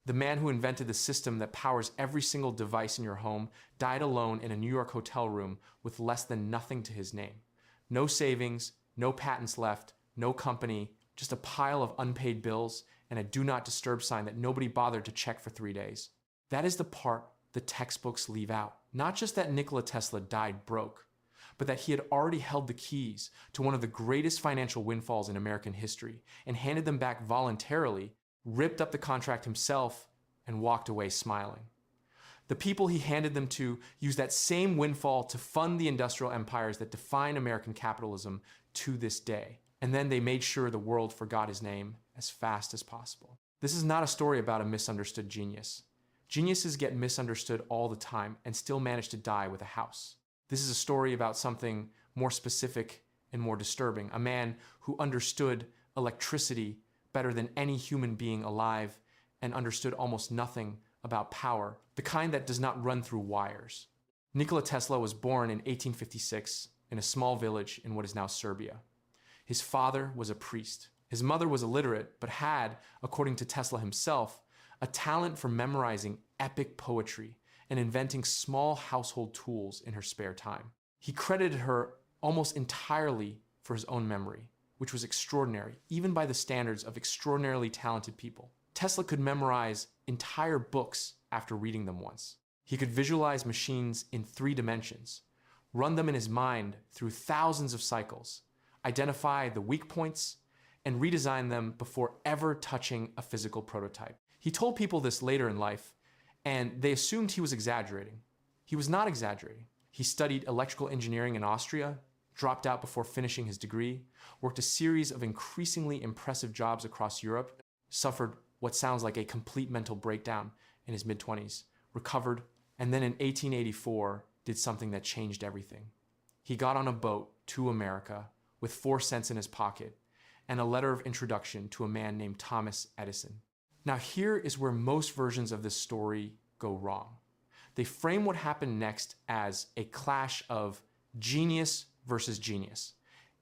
The man who invented the system that powers every single device in your home died alone in a New York hotel room with less than nothing to his name. No savings, no patents left, no company, just a pile of unpaid bills and a do not disturb sign that nobody bothered to check for 3 days. That is the part the textbooks leave out. Not just that Nikola Tesla died broke, but that he had already held the keys to one of the greatest financial windfalls in American history and handed them back voluntarily, ripped up the contract himself, and walked away smiling. The people he handed them to used that same windfall to fund the industrial empires that define American capitalism to this day. And then they made sure the world forgot his name as fast as possible. This is not a story about a misunderstood genius. Geniuses get misunderstood all the time and still manage to die with a house. This is a story about something more specific and more disturbing. A man who understood electricity better than any human being alive and understood almost nothing about power, the kind that does not run through wires. Nikola Tesla was born in 1856 in a small village in what is now Serbia. His father was a priest. His mother was illiterate, but had, according to Tesla himself, a talent for memorizing epic poetry and inventing small household tools in her spare time. He credited her almost entirely for his own memory, which was extraordinary, even by the standards of extraordinarily talented people. Tesla could memorize entire books after reading them once. He could visualize machines in 3 dimensions, run them in his mind through thousands of cycles, identify the weak points, and redesign them before ever touching a physical prototype. He told people this later in life, and they assumed he was exaggerating. He was not exaggerating. He studied electrical engineering in Austria, dropped out before finishing his degree, worked a series of increasingly impressive jobs across Europe, suffered what sounds like a complete mental breakdown in his mid-20s, recovered, and then in 1884 did something that changed everything. He got on a boat to America with 4 cents in his pocket and a letter of introduction to a man named Thomas Edison. Now here is where most versions of this story go wrong. They frame what happened next as a clash of genius versus genius,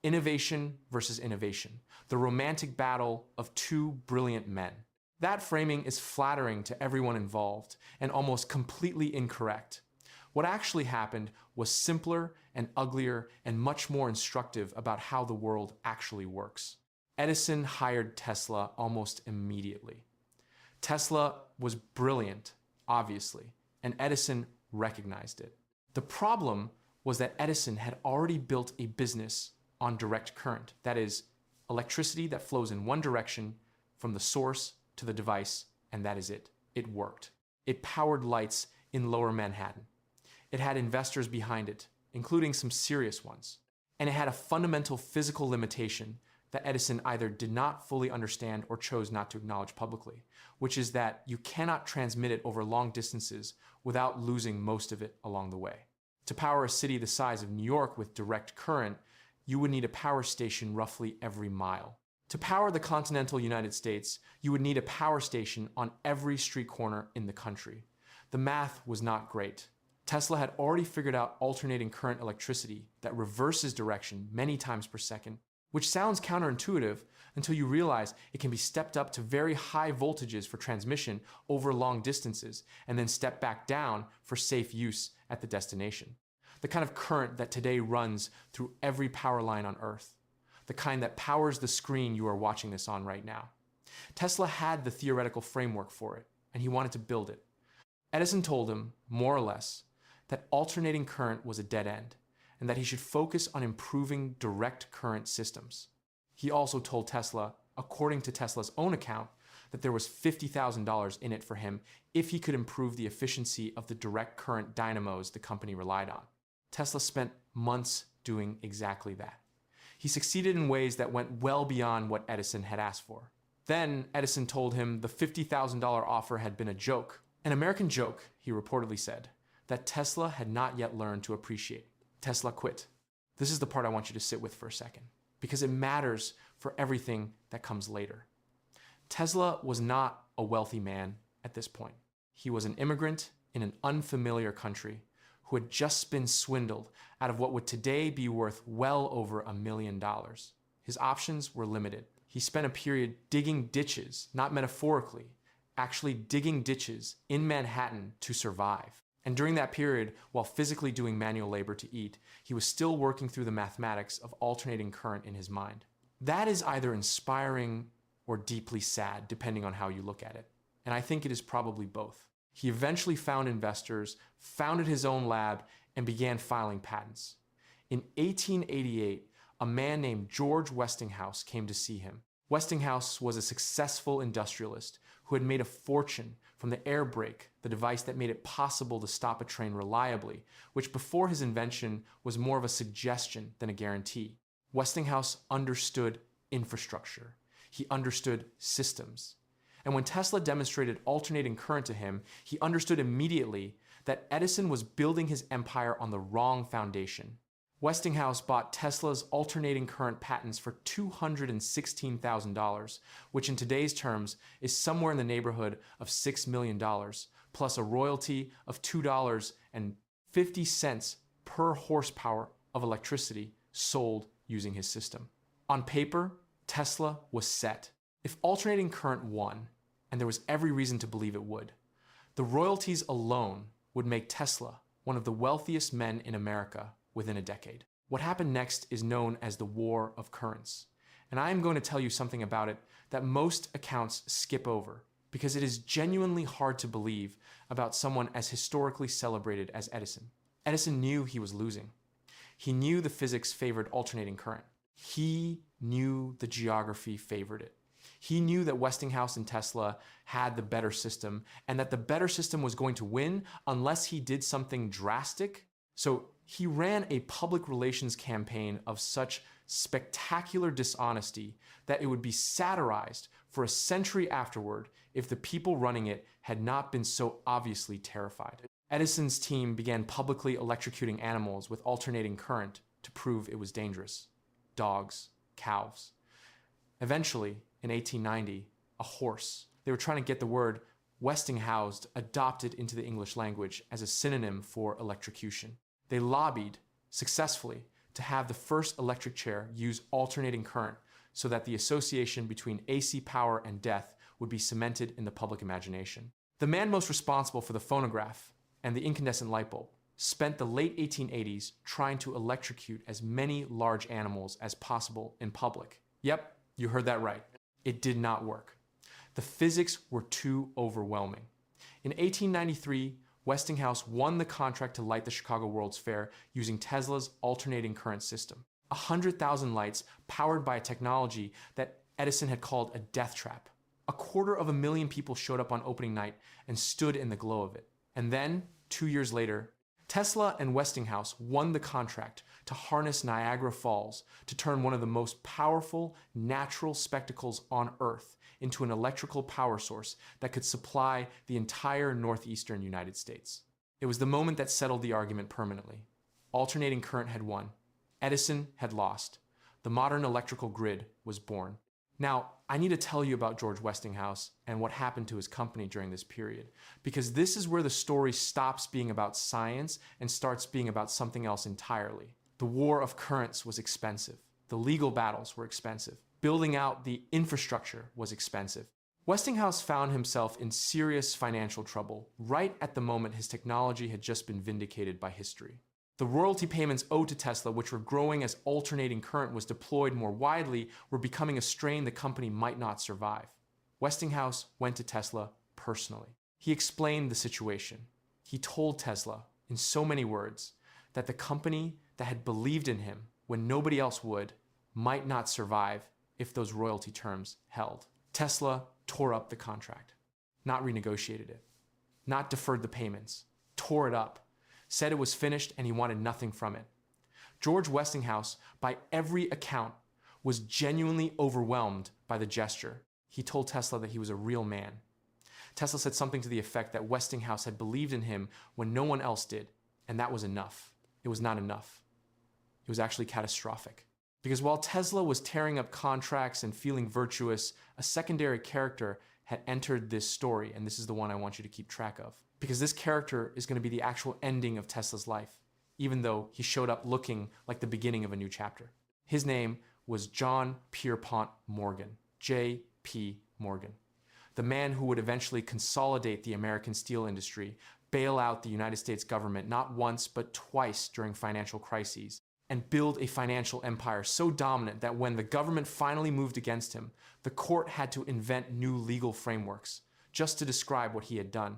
innovation versus innovation, the romantic battle of 2 brilliant men. That framing is flattering to everyone involved and almost completely incorrect. What actually happened was simpler and uglier and much more instructive about how the world actually works. Edison hired Tesla almost immediately. Tesla was brilliant, obviously, and Edison recognized it. The problem was that Edison had already built a business on direct current, that is, electricity that flows in one direction from the source to the device, and that is it. It worked. It powered lights in Lower Manhattan. It had investors behind it, including some serious ones. And it had a fundamental physical limitation that Edison either did not fully understand or chose not to acknowledge publicly, which is that you cannot transmit it over long distances without losing most of it along the way. To power a city the size of New York with direct current, you would need a power station roughly every mile. To power the continental United States, you would need a power station on every street corner in the country. The math was not great. Tesla had already figured out alternating current electricity that reverses direction many times per second, which sounds counterintuitive until you realize it can be stepped up to very high voltages for transmission over long distances and then stepped back down for safe use at the destination. The kind of current that today runs through every power line on Earth. The kind that powers the screen you are watching this on right now. Tesla had the theoretical framework for it, and he wanted to build it. Edison told him, more or less, that alternating current was a dead end, and that he should focus on improving direct current systems. He also told Tesla, according to Tesla's own account, that there was $50,000 in it for him if he could improve the efficiency of the direct current dynamos the company relied on. Tesla spent months doing exactly that. He succeeded in ways that went well beyond what Edison had asked for. Then Edison told him the $50,000 offer had been a joke. An American joke, he reportedly said, that Tesla had not yet learned to appreciate. Tesla quit. This is the part I want you to sit with for a second, because it matters for everything that comes later. Tesla was not a wealthy man at this point. He was an immigrant in an unfamiliar country who had just been swindled out of what would today be worth well over $1 million. His options were limited. He spent a period digging ditches, not metaphorically, actually digging ditches in Manhattan to survive. And during that period, while physically doing manual labor to eat, he was still working through the mathematics of alternating current in his mind. That is either inspiring or deeply sad, depending on how you look at it. And I think it is probably both. He eventually found investors, founded his own lab, and began filing patents. In 1888, a man named George Westinghouse came to see him. Westinghouse was a successful industrialist who had made a fortune from the air brake, the device that made it possible to stop a train reliably, which before his invention was more of a suggestion than a guarantee. Westinghouse understood infrastructure. He understood systems. And when Tesla demonstrated alternating current to him, he understood immediately that Edison was building his empire on the wrong foundation. Westinghouse bought Tesla's alternating current patents for $216,000, which in today's terms is somewhere in the neighborhood of $6 million, plus a royalty of $2.50 per horsepower of electricity sold using his system. On paper, Tesla was set. If alternating current won, and there was every reason to believe it would, the royalties alone would make Tesla one of the wealthiest men in America within a decade. What happened next is known as the War of Currents. And I am going to tell you something about it that most accounts skip over, because it is genuinely hard to believe about someone as historically celebrated as Edison. Edison knew he was losing. He knew the physics favored alternating current. He knew the geography favored it. He knew that Westinghouse and Tesla had the better system, and that the better system was going to win unless he did something drastic. So he ran a public relations campaign of such spectacular dishonesty that it would be satirized for a century afterward if the people running it had not been so obviously terrified. Edison's team began publicly electrocuting animals with alternating current to prove it was dangerous. Dogs, cows. Eventually, in 1890, a horse. They were trying to get the word Westinghouse adopted into the English language as a synonym for electrocution. They lobbied successfully to have the first electric chair use alternating current so that the association between AC power and death would be cemented in the public imagination. The man most responsible for the phonograph and the incandescent light bulb spent the late 1880s trying to electrocute as many large animals as possible in public. Yep, you heard that right. It did not work. The physics were too overwhelming. In 1893, Westinghouse won the contract to light the Chicago World's Fair using Tesla's alternating current system. 100,000 lights powered by a technology that Edison had called a death trap. 250,000 people showed up on opening night and stood in the glow of it. And then, 2 years later, Tesla and Westinghouse won the contract to harness Niagara Falls to turn one of the most powerful natural spectacles on Earth into an electrical power source that could supply the entire northeastern United States. It was the moment that settled the argument permanently. Alternating current had won. Edison had lost. The modern electrical grid was born. Now, I need to tell you about George Westinghouse and what happened to his company during this period, because this is where the story stops being about science and starts being about something else entirely. The War of Currents was expensive. The legal battles were expensive. Building out the infrastructure was expensive. Westinghouse found himself in serious financial trouble right at the moment his technology had just been vindicated by history. The royalty payments owed to Tesla, which were growing as alternating current was deployed more widely, were becoming a strain the company might not survive. Westinghouse went to Tesla personally. He explained the situation. He told Tesla, in so many words, that the company that had believed in him when nobody else would might not survive if those royalty terms held. Tesla tore up the contract, not renegotiated it, not deferred the payments, tore it up, said it was finished and he wanted nothing from it. George Westinghouse, by every account, was genuinely overwhelmed by the gesture. He told Tesla that he was a real man. Tesla said something to the effect that Westinghouse had believed in him when no one else did, and that was enough. It was not enough. It was actually catastrophic. Because while Tesla was tearing up contracts and feeling virtuous, a secondary character had entered this story, and this is the one I want you to keep track of. Because this character is going to be the actual ending of Tesla's life, even though he showed up looking like the beginning of a new chapter. His name was John Pierpont Morgan, J.P. Morgan. the man who would eventually consolidate the American steel industry, bail out the United States government not once but twice during financial crises, and build a financial empire so dominant that when the government finally moved against him, the court had to invent new legal frameworks just to describe what he had done.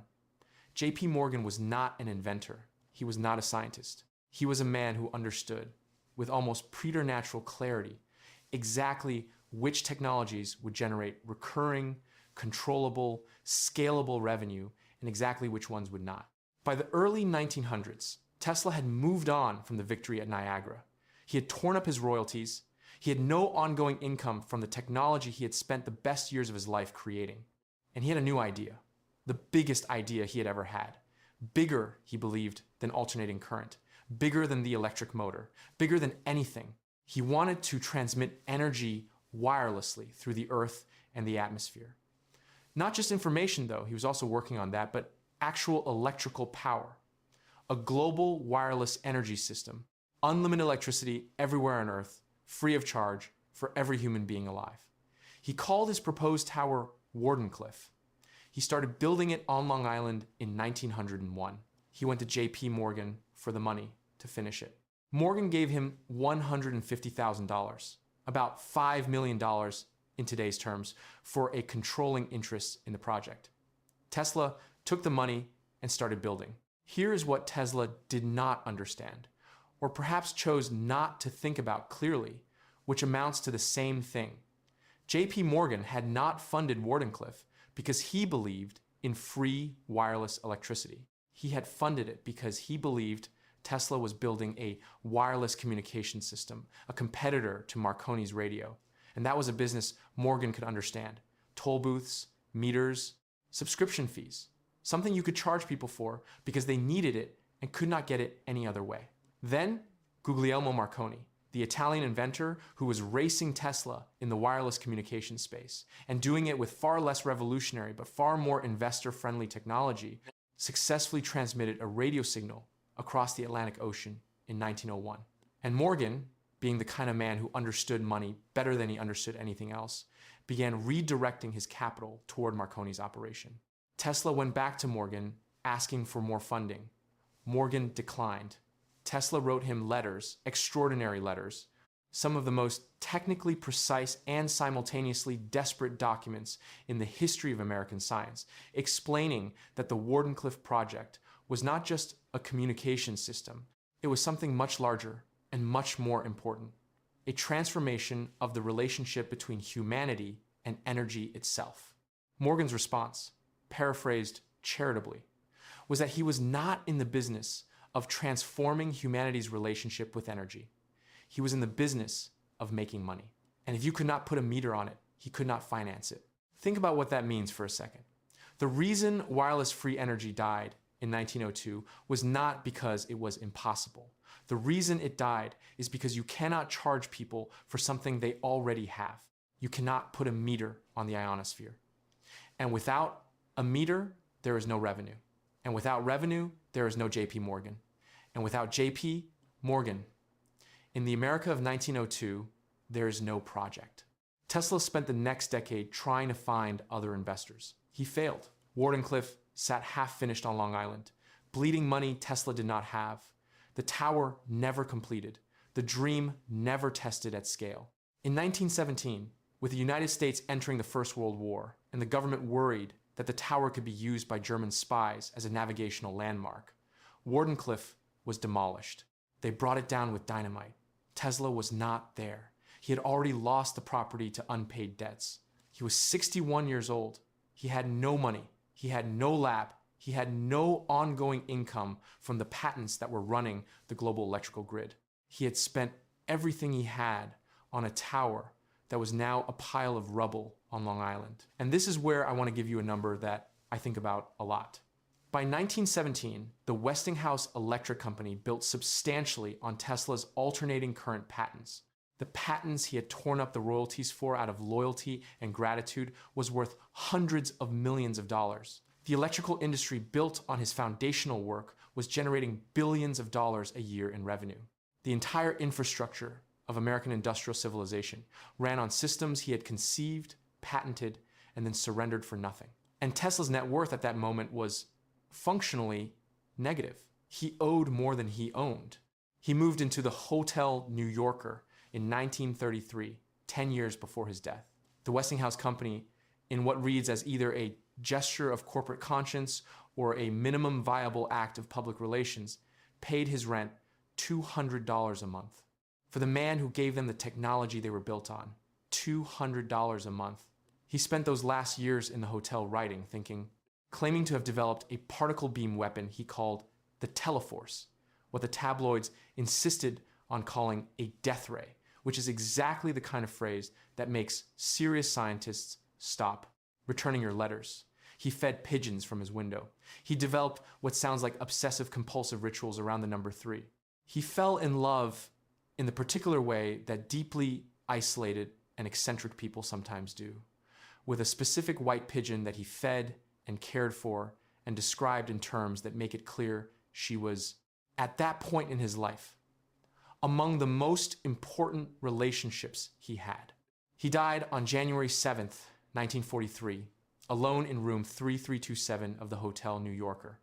J.P. Morgan was not an inventor. He was not a scientist. He was a man who understood, with almost preternatural clarity, exactly which technologies would generate recurring, controllable, scalable revenue and exactly which ones would not. By the early 1900s, Tesla had moved on from the victory at Niagara. He had torn up his royalties. He had no ongoing income from the technology he had spent the best years of his life creating. And he had a new idea, the biggest idea he had ever had. Bigger, he believed, than alternating current, bigger than the electric motor, bigger than anything. He wanted to transmit energy wirelessly through the earth and the atmosphere. Not just information, though, he was also working on that, but actual electrical power. A global wireless energy system, unlimited electricity everywhere on Earth, free of charge for every human being alive. He called his proposed tower Wardenclyffe. He started building it on Long Island in 1901. He went to J.P. Morgan for the money to finish it. Morgan gave him $150,000, about $5 million in today's terms, for a controlling interest in the project. Tesla took the money and started building. Here is what Tesla did not understand, or perhaps chose not to think about clearly, which amounts to the same thing. J.P. Morgan had not funded Wardenclyffe because he believed in free wireless electricity. He had funded it because he believed Tesla was building a wireless communication system, a competitor to Marconi's radio. And that was a business Morgan could understand. Toll booths, meters, subscription fees. Something you could charge people for because they needed it and could not get it any other way. Then, Guglielmo Marconi, the Italian inventor who was racing Tesla in the wireless communication space and doing it with far less revolutionary but far more investor-friendly technology, successfully transmitted a radio signal across the Atlantic Ocean in 1901. And Morgan, being the kind of man who understood money better than he understood anything else, began redirecting his capital toward Marconi's operation. Tesla went back to Morgan asking for more funding. Morgan declined. Tesla wrote him letters, extraordinary letters, some of the most technically precise and simultaneously desperate documents in the history of American science, explaining that the Wardenclyffe project was not just a communication system, it was something much larger and much more important, a transformation of the relationship between humanity and energy itself. Morgan's response, paraphrased charitably, was that he was not in the business of transforming humanity's relationship with energy. He was in the business of making money. And if you could not put a meter on it, he could not finance it. Think about what that means for a second. The reason wireless free energy died in 1902 was not because it was impossible. The reason it died is because you cannot charge people for something they already have. You cannot put a meter on the ionosphere. And without a meter, there is no revenue. And without revenue, there is no J.P. Morgan. And without J.P. Morgan, in the America of 1902, there is no project. Tesla spent the next decade trying to find other investors. He failed. Wardenclyffe sat half-finished on Long Island. Bleeding money Tesla did not have. The tower never completed. The dream never tested at scale. In 1917, with the United States entering the First World War, and the government worried that the tower could be used by German spies as a navigational landmark, Wardenclyffe was demolished. They brought it down with dynamite. Tesla was not there. He had already lost the property to unpaid debts. He was 61 years old. He had no money. He had no lab. He had no ongoing income from the patents that were running the global electrical grid. He had spent everything he had on a tower that was now a pile of rubble on Long Island. And this is where I want to give you a number that I think about a lot. By 1917, the Westinghouse Electric Company built substantially on Tesla's alternating current patents. The patents he had torn up the royalties for out of loyalty and gratitude was worth hundreds of millions of dollars. The electrical industry built on his foundational work was generating billions of dollars a year in revenue. The entire infrastructure of American industrial civilization ran on systems he had conceived, patented, and then surrendered for nothing. And Tesla's net worth at that moment was functionally negative. He owed more than he owned. He moved into the Hotel New Yorker in 1933, 10 years before his death. The Westinghouse Company, in what reads as either a gesture of corporate conscience or a minimum viable act of public relations, paid his rent $200 a month. For the man who gave them the technology they were built on, $200 a month. He spent those last years in the hotel writing, thinking, claiming to have developed a particle beam weapon he called the Teleforce, what the tabloids insisted on calling a death ray, which is exactly the kind of phrase that makes serious scientists stop returning your letters. He fed pigeons from his window. He developed what sounds like obsessive-compulsive rituals around the number 3. He fell in love in the particular way that deeply isolated and eccentric people sometimes do, with a specific white pigeon that he fed and cared for and described in terms that make it clear she was, at that point in his life, among the most important relationships he had. He died on January 7th, 1943, alone in room 3327 of the Hotel New Yorker.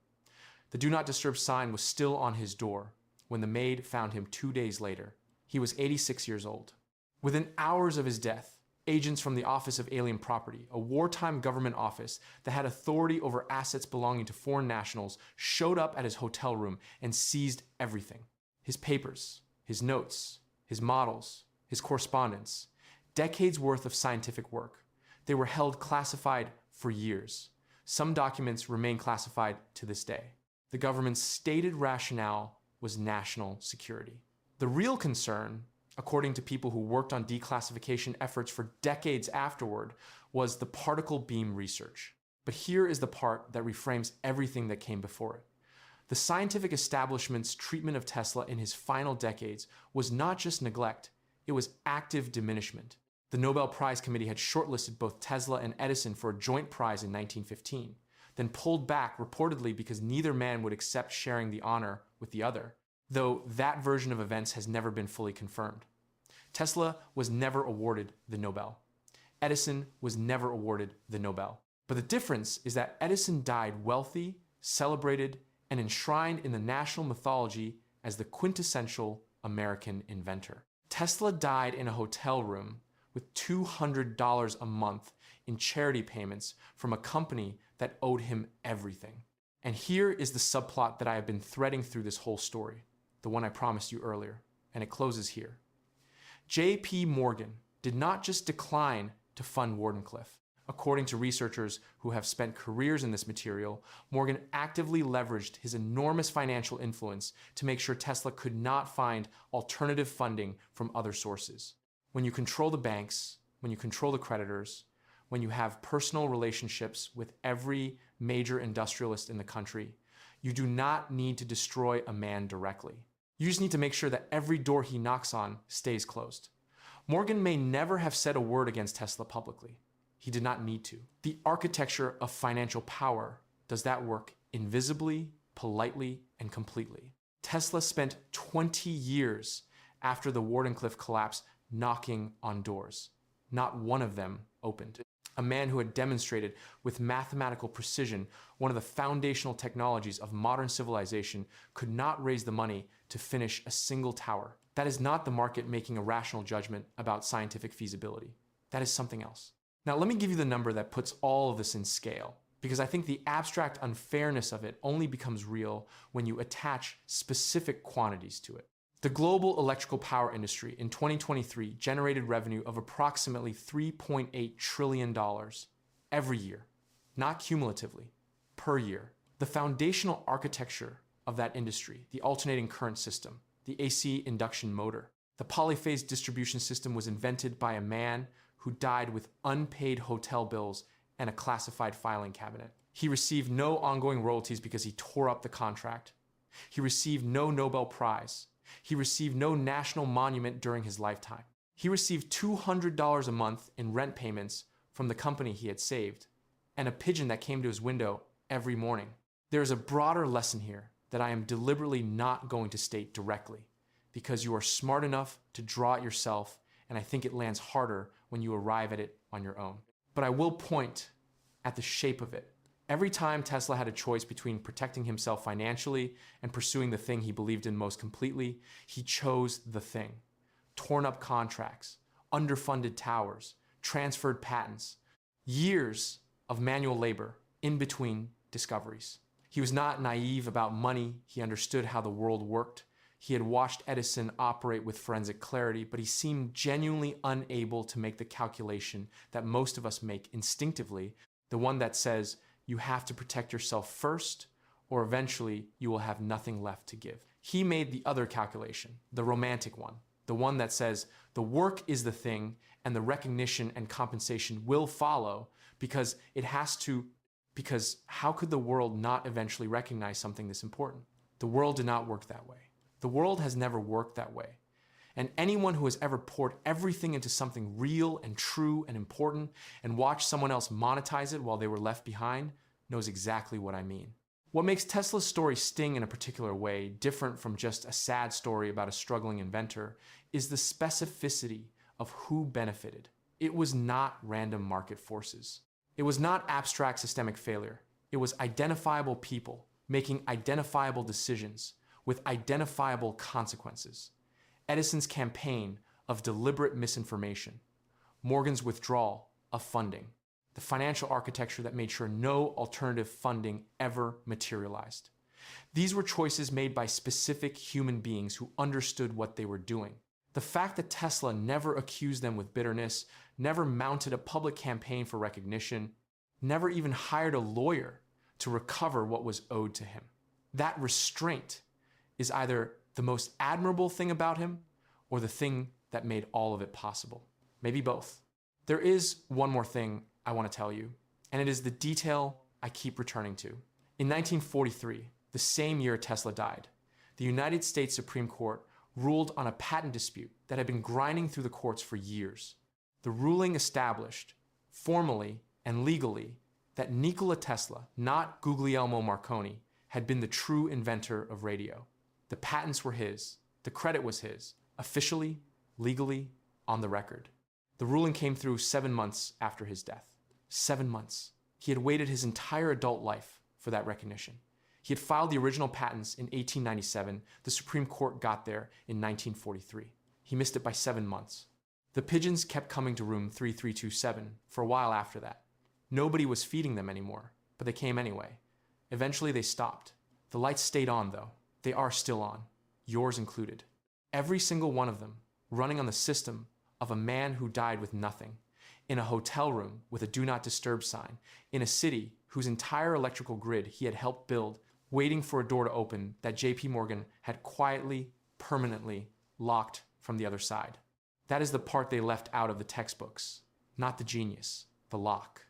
The Do Not Disturb sign was still on his door when the maid found him 2 days later. He was 86 years old. Within hours of his death, agents from the Office of Alien Property, a wartime government office that had authority over assets belonging to foreign nationals, showed up at his hotel room and seized everything. His papers, his notes, his models, his correspondence, decades worth of scientific work. They were held classified for years. Some documents remain classified to this day. The government's stated rationale was national security. The real concern, according to people who worked on declassification efforts for decades afterward, was the particle beam research. But here is the part that reframes everything that came before it. The scientific establishment's treatment of Tesla in his final decades was not just neglect, it was active diminishment. The Nobel Prize Committee had shortlisted both Tesla and Edison for a joint prize in 1915, then pulled back reportedly because neither man would accept sharing the honor with the other, though that version of events has never been fully confirmed. Tesla was never awarded the Nobel. Edison was never awarded the Nobel. But the difference is that Edison died wealthy, celebrated, and enshrined in the national mythology as the quintessential American inventor. Tesla died in a hotel room with $200 a month in charity payments from a company that owed him everything. And here is the subplot that I have been threading through this whole story, the one I promised you earlier, and it closes here. J.P. Morgan did not just decline to fund Wardenclyffe. According to researchers who have spent careers in this material, Morgan actively leveraged his enormous financial influence to make sure Tesla could not find alternative funding from other sources. When you control the banks, when you control the creditors, when you have personal relationships with every major industrialist in the country, you do not need to destroy a man directly. You just need to make sure that every door he knocks on stays closed. Morgan may never have said a word against Tesla publicly. He did not need to. The architecture of financial power does that work invisibly, politely, and completely. Tesla spent 20 years after the Wardenclyffe collapse knocking on doors. Not one of them opened. A man who had demonstrated with mathematical precision one of the foundational technologies of modern civilization could not raise the money to finish a single tower. That is not the market making a rational judgment about scientific feasibility. That is something else. Now, let me give you the number that puts all of this in scale, because I think the abstract unfairness of it only becomes real when you attach specific quantities to it. The global electrical power industry in 2023 generated revenue of approximately $3.8 trillion every year, not cumulatively, per year. The foundational architecture of that industry, the alternating current system, the AC induction motor, the polyphase distribution system was invented by a man who died with unpaid hotel bills and a classified filing cabinet. He received no ongoing royalties because he tore up the contract. He received no Nobel Prize. He received no national monument during his lifetime. He received $200 a month in rent payments from the company he had saved, and a pigeon that came to his window every morning. There is a broader lesson here that I am deliberately not going to state directly, because you are smart enough to draw it yourself, and I think it lands harder when you arrive at it on your own. but I will point at the shape of it. Every time Tesla had a choice between protecting himself financially and pursuing the thing he believed in most completely, he chose the thing. Torn up contracts, underfunded towers, transferred patents, years of manual labor in between discoveries. He was not naive about money. He understood how the world worked. He had watched Edison operate with forensic clarity, but he seemed genuinely unable to make the calculation that most of us make instinctively, the one that says you have to protect yourself first, or eventually you will have nothing left to give. He made the other calculation, the romantic one, the one that says the work is the thing and the recognition and compensation will follow because how could the world not eventually recognize something this important? The world did not work that way. The world has never worked that way. And anyone who has ever poured everything into something real and true and important and watched someone else monetize it while they were left behind knows exactly what I mean. What makes Tesla's story sting in a particular way, different from just a sad story about a struggling inventor, is the specificity of who benefited. It was not random market forces. It was not abstract systemic failure. It was identifiable people making identifiable decisions with identifiable consequences. Edison's campaign of deliberate misinformation, Morgan's withdrawal of funding, the financial architecture that made sure no alternative funding ever materialized. These were choices made by specific human beings who understood what they were doing. The fact that Tesla never accused them with bitterness, never mounted a public campaign for recognition, never even hired a lawyer to recover what was owed to him. That restraint is either the most admirable thing about him or the thing that made all of it possible. Maybe both. There is one more thing I want to tell you, and it is the detail I keep returning to. In 1943, the same year Tesla died, the United States Supreme Court ruled on a patent dispute that had been grinding through the courts for years. The ruling established, formally and legally, that Nikola Tesla, not Guglielmo Marconi, had been the true inventor of radio. The patents were his, the credit was his, officially, legally, on the record. The ruling came through 7 months after his death. 7 months. He had waited his entire adult life for that recognition. He had filed the original patents in 1897. The Supreme Court got there in 1943. He missed it by 7 months. The pigeons kept coming to room 3327 for a while after that. Nobody was feeding them anymore, but they came anyway. Eventually they stopped. The lights stayed on though. They are still on, yours included. Every single one of them running on the system of a man who died with nothing, in a hotel room with a do not disturb sign, in a city whose entire electrical grid he had helped build, waiting for a door to open that JP Morgan had quietly, permanently locked from the other side. That is the part they left out of the textbooks, not the genius, the lock.